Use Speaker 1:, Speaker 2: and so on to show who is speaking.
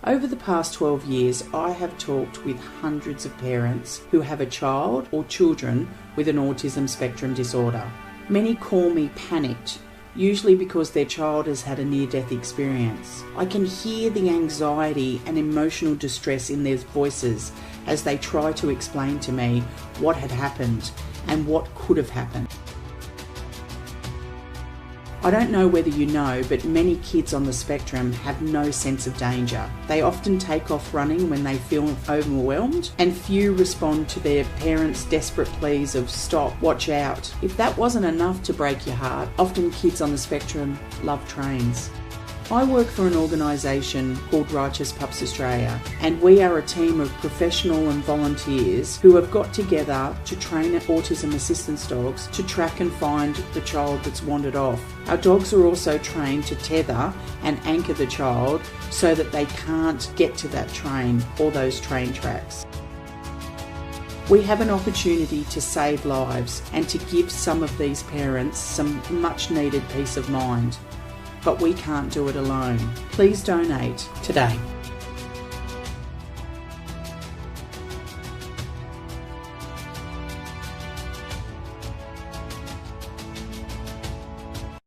Speaker 1: Over the past 12 years, I have talked with hundreds of parents who have a child or children with an autism spectrum disorder. Many call me panicked, usually because their child has had a near-death experience. I can hear the anxiety and emotional distress in their voices as they try to explain to me what had happened and what could have happened. I don't know whether you know, but many kids on the spectrum have no sense of danger. They often take off running when they feel overwhelmed, and few respond to their parents' desperate pleas of stop, watch out. If that wasn't enough to break your heart, often kids on the spectrum love trains. I work for an organisation called Righteous Pups Australia, and we are a team of professional and volunteers who have got together to train autism assistance dogs to track and find the child that's wandered off. Our dogs are also trained to tether and anchor the child so that they can't get to that train or those train tracks. We have an opportunity to save lives and to give some of these parents some much needed peace of mind. But we can't do it alone. Please donate today.